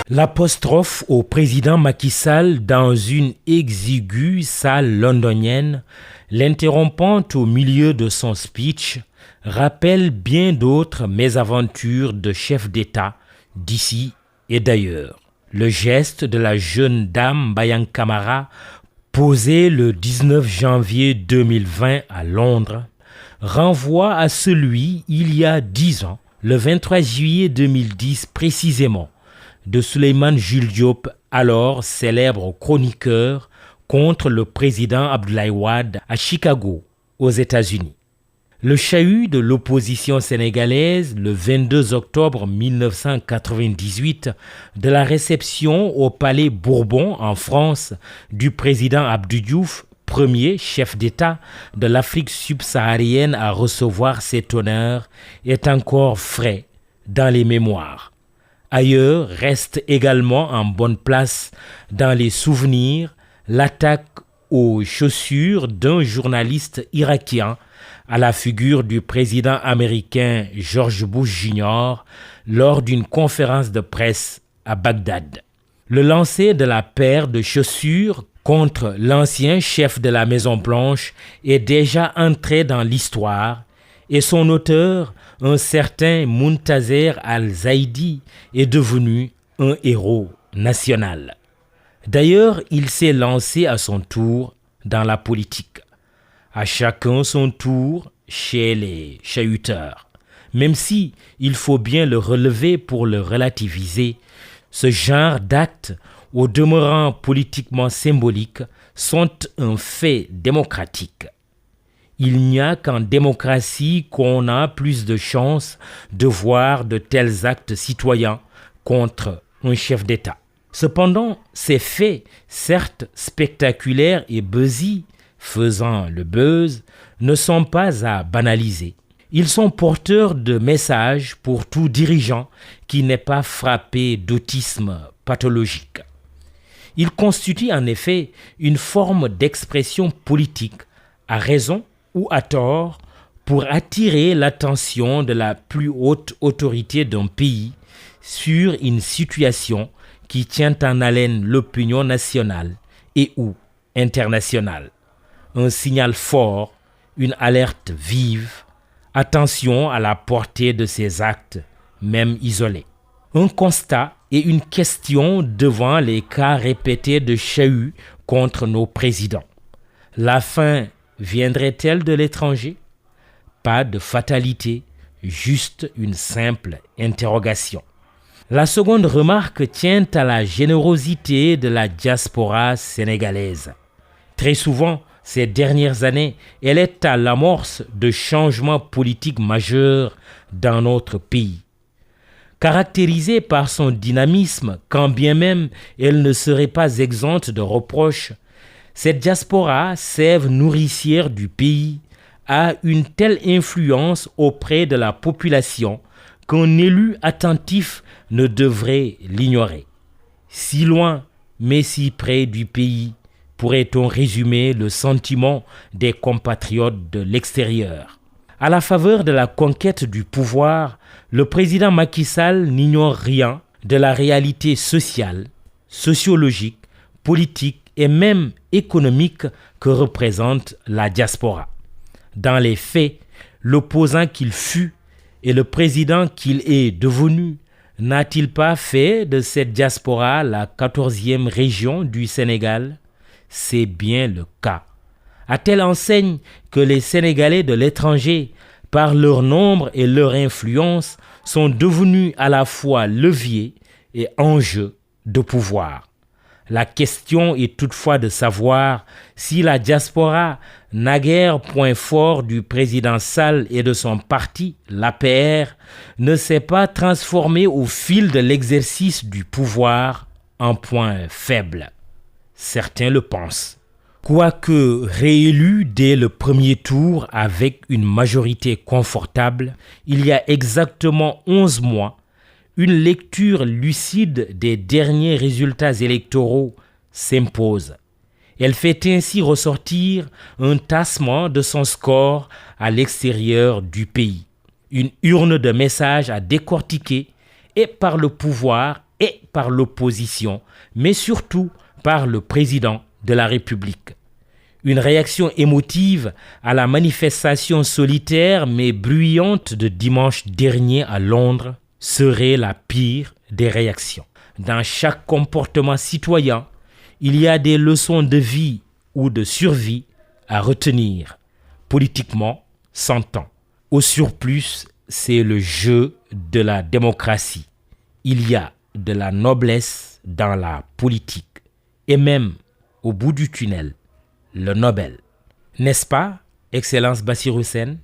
L'apostrophe au président Macky Sall dans une exiguë salle londonienne, l'interrompant au milieu de son speech, rappelle bien d'autres mésaventures de chefs d'État d'ici et d'ailleurs. Le geste de la jeune dame Bayang Camara, posé le 19 janvier 2020 à Londres, renvoie à celui il y a 10 ans, le 23 juillet 2010 précisément, de Souleymane Jules Diop, alors célèbre chroniqueur, contre le président Abdoulaye Wade à Chicago, aux États-Unis. Le chahut de l'opposition sénégalaise, le 22 octobre 1998, de la réception au Palais Bourbon en France du président Abdou Diouf, premier chef d'État de l'Afrique subsaharienne à recevoir cet honneur, est encore frais dans les mémoires. Ailleurs reste également en bonne place dans les souvenirs l'attaque aux chaussures d'un journaliste irakien à la figure du président américain George Bush Jr. lors d'une conférence de presse à Bagdad. Le lancer de la paire de chaussures contre l'ancien chef de la Maison-Blanche est déjà entré dans l'histoire et son auteur, un certain Muntazer al-Zaidi, est devenu un héros national. D'ailleurs, il s'est lancé à son tour dans la politique. À chacun son tour chez les chahuteurs. Même si, il faut bien le relever pour le relativiser, ce genre d'actes, au demeurant politiquement symboliques, sont un fait démocratique. Il n'y a qu'en démocratie qu'on a plus de chances de voir de tels actes citoyens contre un chef d'État. Cependant, ces faits, certes spectaculaires et buzzy, faisant le buzz, ne sont pas à banaliser. Ils sont porteurs de messages pour tout dirigeant qui n'est pas frappé d'autisme pathologique. Ils constituent en effet une forme d'expression politique, à raison ou à tort, pour attirer l'attention de la plus haute autorité d'un pays sur une situation qui tient en haleine l'opinion nationale et ou internationale. Un signal fort, une alerte vive, attention à la portée de ces actes, même isolés. Un constat et une question devant les cas répétés de chahut contre nos présidents. La fin viendrait-elle de l'étranger? Pas de fatalité, juste une simple interrogation. La seconde remarque tient à la générosité de la diaspora sénégalaise. Très souvent, ces dernières années, elle est à l'amorce de changements politiques majeurs dans notre pays. Caractérisée par son dynamisme, quand bien même elle ne serait pas exempte de reproches, cette diaspora, sève nourricière du pays, a une telle influence auprès de la population qu'un élu attentif ne devrait l'ignorer. Si loin, mais si près du pays, pourrait-on résumer le sentiment des compatriotes de l'extérieur. À la faveur de la conquête du pouvoir, le président Macky Sall n'ignore rien de la réalité sociale, sociologique, politique et même économique que représente la diaspora. Dans les faits, l'opposant qu'il fut et le président qu'il est devenu, n'a-t-il pas fait de cette diaspora la 14e région du Sénégal? C'est bien le cas. À telle enseigne que les Sénégalais de l'étranger, par leur nombre et leur influence, sont devenus à la fois levier et enjeu de pouvoir. La question est toutefois de savoir si la diaspora, naguère point fort du président Sall et de son parti, l'APR, ne s'est pas transformée au fil de l'exercice du pouvoir en point faible. Certains le pensent. Quoique réélu dès le premier tour avec une majorité confortable, il y a exactement 11 mois, une lecture lucide des derniers résultats électoraux s'impose. Elle fait ainsi ressortir un tassement de son score à l'extérieur du pays, une urne de messages à décortiquer et par le pouvoir et par l'opposition, mais surtout par le président de la République. Une réaction émotive à la manifestation solitaire mais bruyante de dimanche dernier à Londres serait la pire des réactions. Dans chaque comportement citoyen, il y a des leçons de vie ou de survie à retenir, politiquement, s'entend. Au surplus, c'est le jeu de la démocratie. Il y a de la noblesse dans la politique et même, au bout du tunnel, le Nobel. N'est-ce pas, Excellence Bassirou Sène?